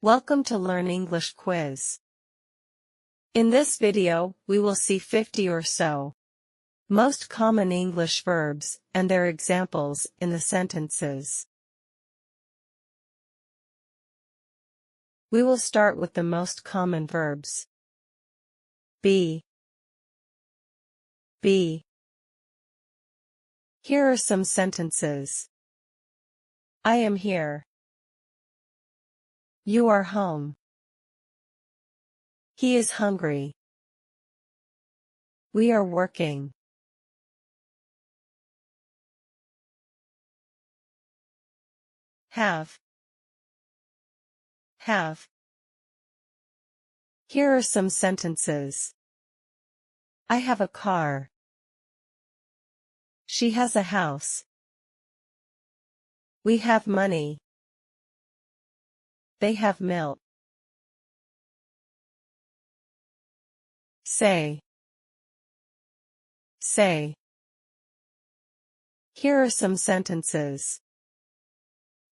Welcome to Learn English Quiz. In this video, we will see 50 or so most common English verbs and their examples in the sentences. We will start with the most common verbs. Be. Here are some sentences. I am here. You are home. He is hungry. We are working. Have. Here are some sentences. I have a car. She has a house. We have money. They have milk. Say. Here are some sentences.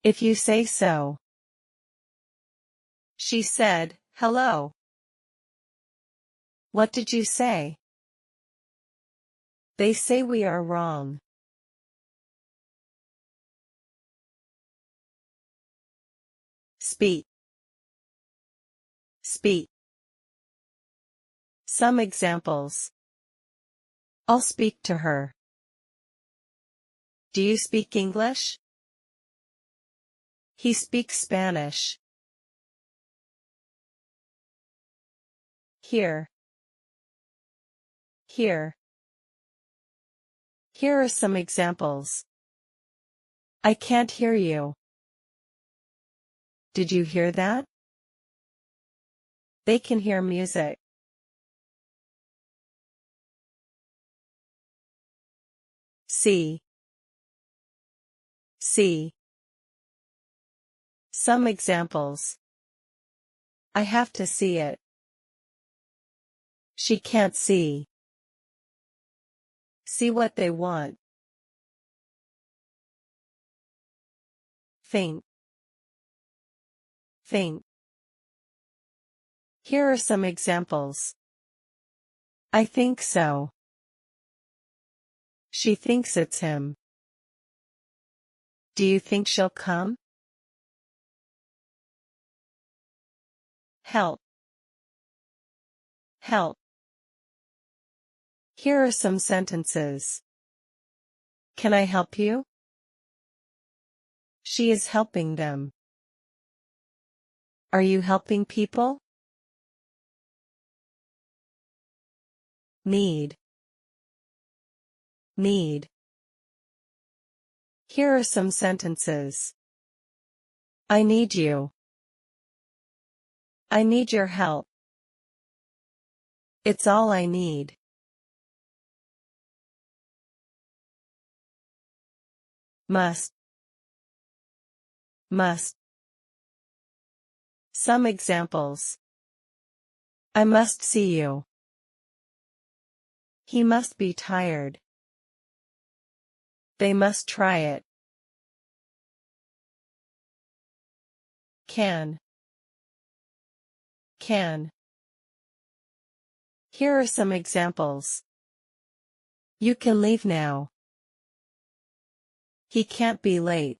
If you say so. She said, hello. What did you say? They say we are wrong. Speak. Some examples. I'll speak to her. Do you speak English? He speaks Spanish. Here. Here are some examples. I can't hear you. Did you hear that? They can hear music. See. Some examples. I have to see it. She can't see. See what they want. Think. Here are some examples. I think so. She thinks it's him. Do you think she'll come? Help. Here are some sentences. Can I help you? She is helping them. Are you helping people? Need. Here are some sentences. I need you. I need your help. It's all I need. Must. Some examples. I must see you. He must be tired. They must try it. Can. Here are some examples. You can leave now. He can't be late.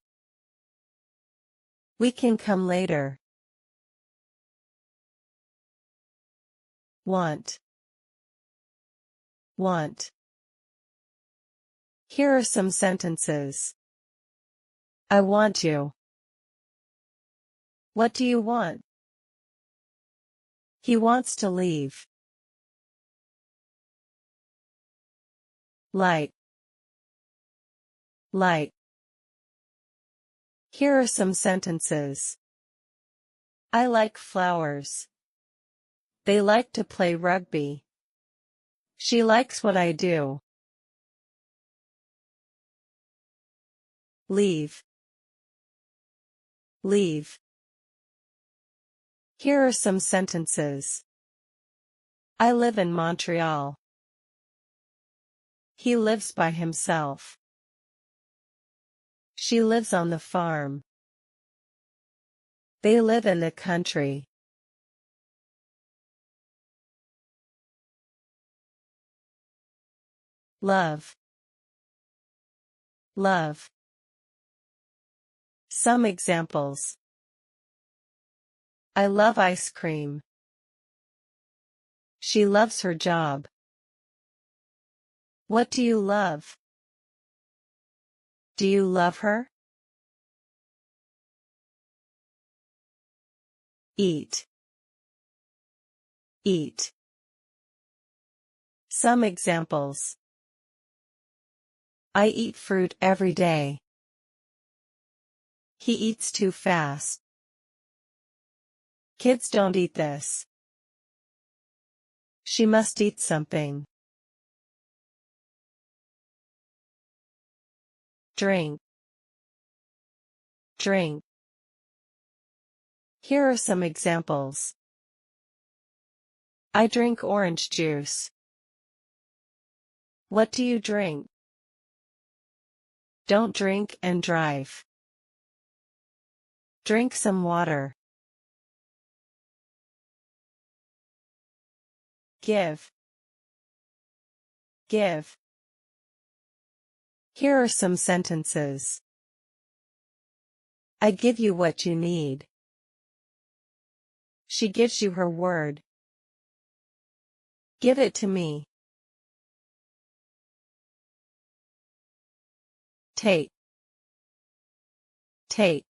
We can come later. Want. Here are some sentences. I want you. What do you want? He wants to leave. Like. Here are some sentences. I like flowers. They like to play rugby. She likes what I do. Leave. Here are some sentences. I live in Montreal. He lives by himself. She lives on the farm. They live in the country. Love. Love. Some examples. I love ice cream. She loves her job. What do you love? Do you love her? Eat. Eat. Some examples. I eat fruit every day. He eats too fast. Kids don't eat this. She must eat something. Drink. Drink. Here are some examples. I drink orange juice. What do you drink? Don't drink and drive. Drink some water. Give. Give. Here are some sentences. I give you what you need. She gives you her word. Give it to me. Take. Take.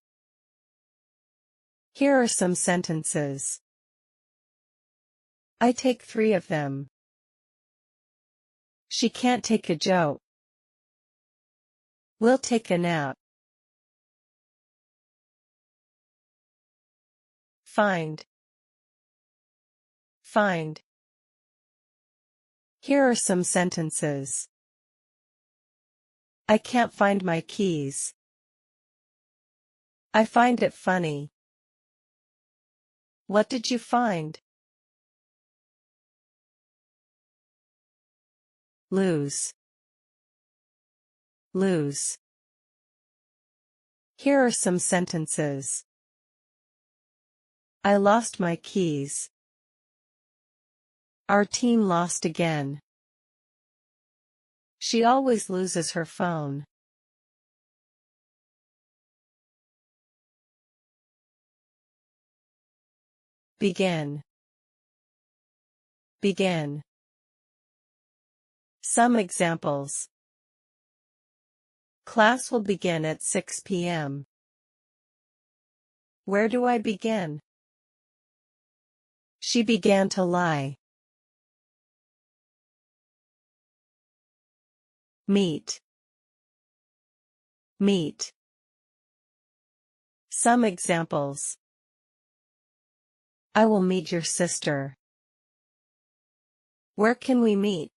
Here are some sentences. I take 3 of them. She can't take a joke. We'll take a nap. Find. Find. Here are some sentences. I can't find my keys. I find it funny. What did you find? Lose. Lose. Here are some sentences. I lost my keys. Our team lost again. She always loses her phone. Begin. Begin. Some examples. Class will begin at 6 p.m. Where do I begin? She began to lie. Meet. Meet. Some examples. I will meet your sister. Where can we meet?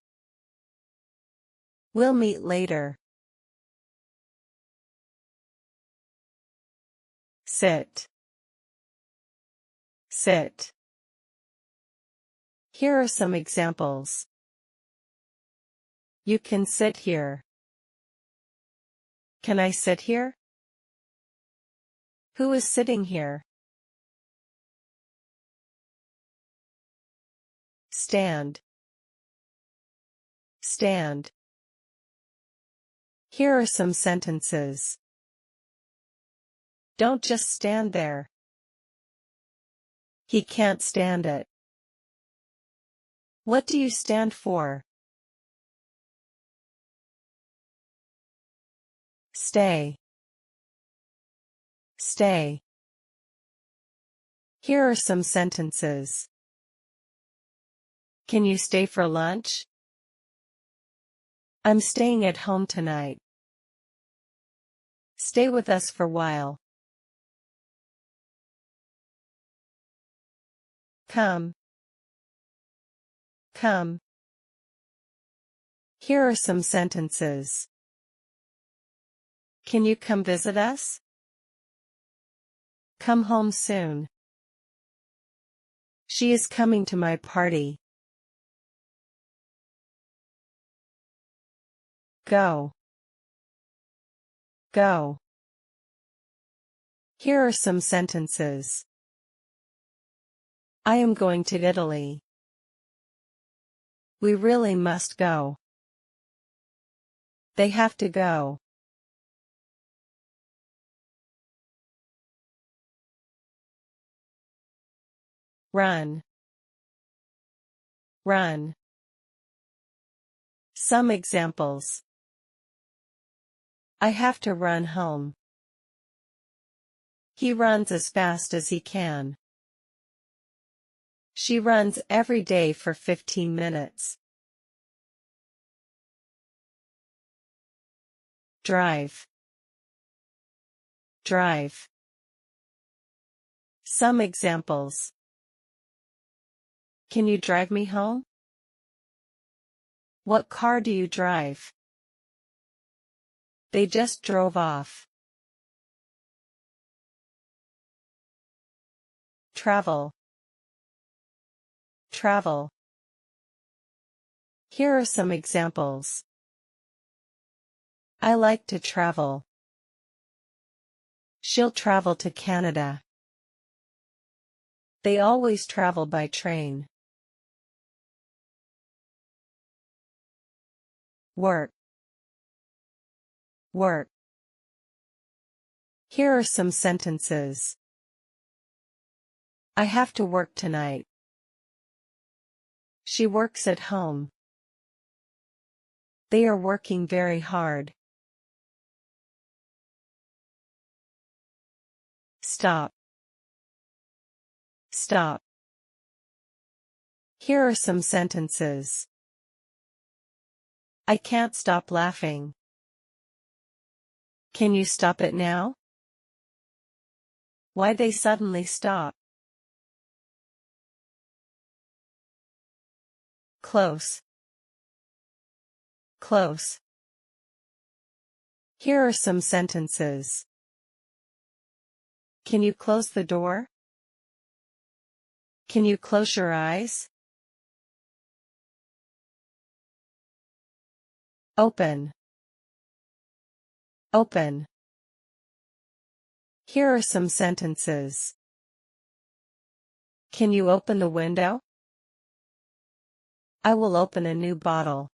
We'll meet later. Sit. Sit. Here are some examples. You can sit here. Can I sit here? Who is sitting here? Stand. Stand. Here are some sentences. Don't just stand there. He can't stand it. What do you stand for? Stay. Stay. Here are some sentences. Can you stay for lunch? I'm staying at home tonight. Stay with us for a while. Come. Come. Here are some sentences. Can you come visit us? Come home soon. She is coming to my party. Go. Go. Here are some sentenences. I am going to Italy. We really must go. They have to go. Run. Run. Some examples. I have to run home. He runs as fast as he can. She runs every day for 15 minutes. Drive. Drive. Some examples. Can you drive me home? What car do you drive? They just drove off. Travel. Travel. Here are some examples. I like to travel. She'll travel to Canada. They always travel by train. Work. Work. Here are some sentences. I have to work tonight. She works at home. They are working very hard. Stop. Stop. Here are some sentences. I can't stop laughing. Can you stop it now? Why they suddenly stop? Close. Close. Here are some sentences. Can you close the door? Can you close your eyes? Open. Open. Here are some sentences. Can you open the window? I will open a new bottle.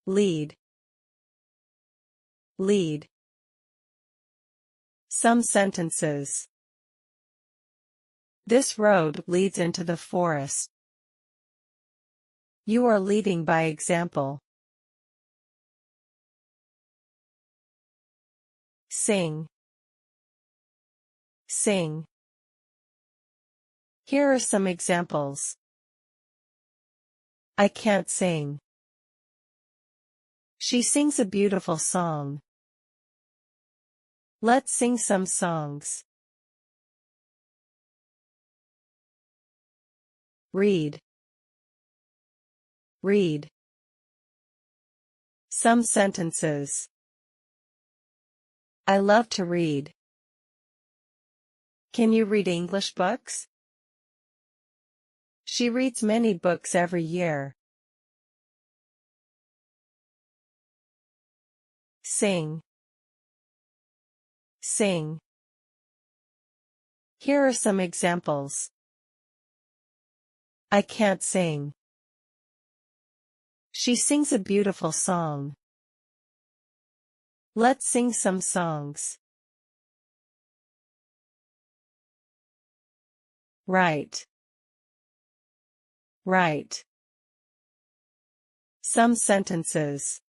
Lead. Lead. Some sentences. This road leads into the forest. You are leading by example. Sing. Sing. Here are some examples. I can't sing. She sings a beautiful song. Let's sing some songs. Read. Read. Some sentences. I love to read. Can you read English books? She reads many books every year. Sing. Sing. Here are some examples. I can't sing. She sings a beautiful song. Let's sing some songs. Write. Write. Some sentences.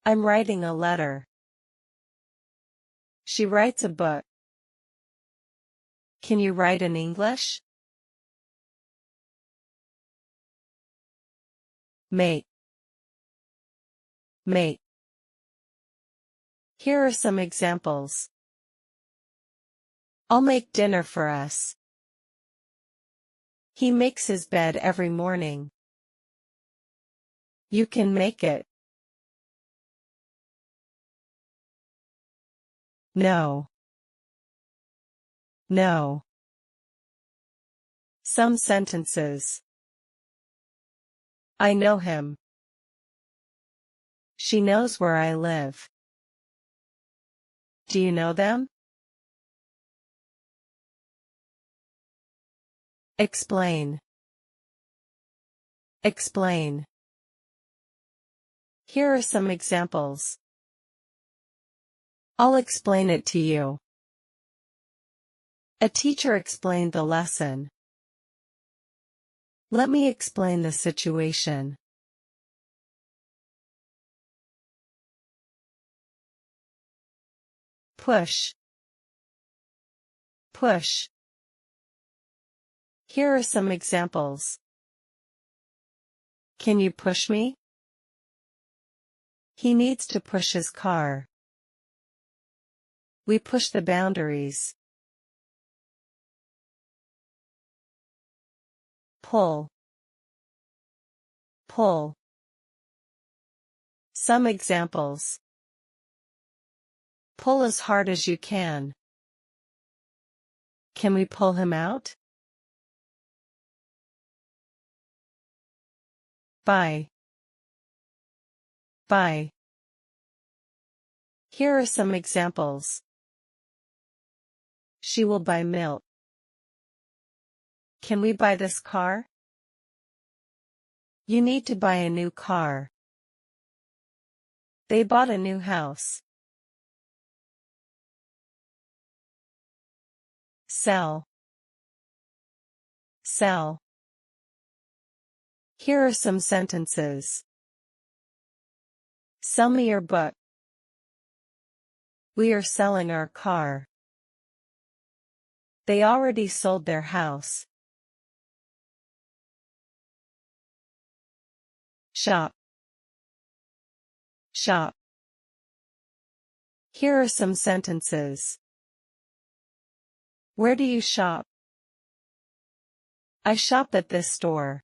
I'm writing a letter. She writes a book. Can you write in English? Make. Make. Here are some examples. I'll make dinner for us. He makes his bed every morning. You can make it. No. No. Some sentences. I know him. She knows where I live. Do you know them? Explain. Explain. Here are some examples. I'll explain it to you. A teacher explained the lesson. Let me explain the situation. Push. Push. Here are some examples. Can you push me? He needs to push his car. We push the boundaries. Pull. Pull. Some examples. Pull as hard as you can. Can we pull him out? Buy. Buy. Here are some examples. She will buy milk. Can we buy this car? You need to buy a new car. They bought a new house. Sell. Sell. Here are some sentences. Sell me your book. We are selling our car. They already sold their house. Shop. Shop. Here are some sentences. Where do you shop? I shop at this store.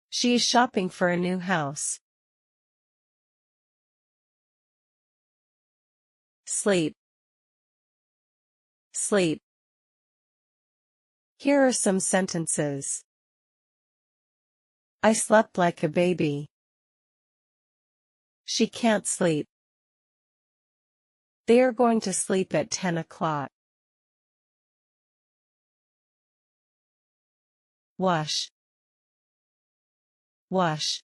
She is shopping for a new house. Sleep. Sleep. Here are some sentences. I slept like a baby. She can't sleep. They are going to sleep at 10 o'clock. Wash. Wash.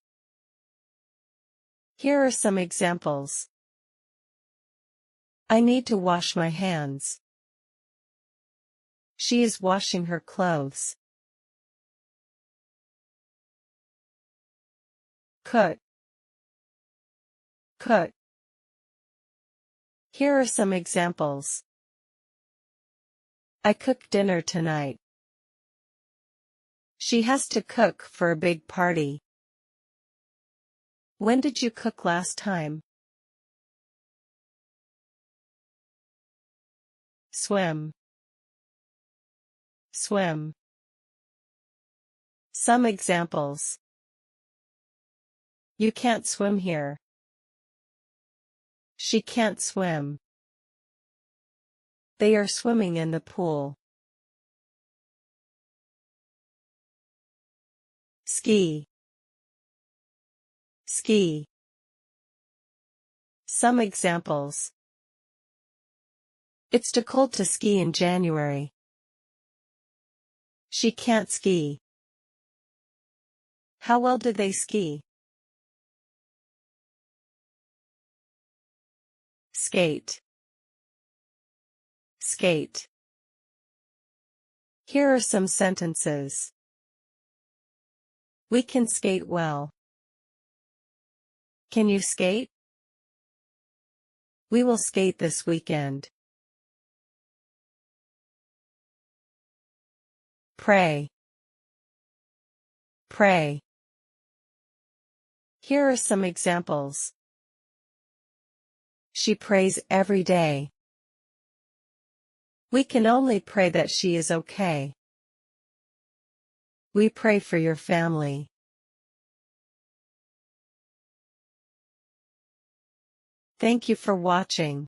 Here are some examples. I need to wash my hands. She is washing her clothes. Cook. Cook. Here are some examples. I cook dinner tonight. She has to cook for a big party. When did you cook last time? Swim. Swim. Some examples. You can't swim here. She can't swim. They are swimming in the pool. Ski. Ski. Some examples. It's too cold to ski in January. She can't ski. How well did they ski? Skate. Skate. Here are some sentences. We can skate well. Can you skate? We will skate this weekend. Pray. Pray. Here are some examples. She prays every day. We can only pray that she is okay. We pray for your family. Thank you for watching.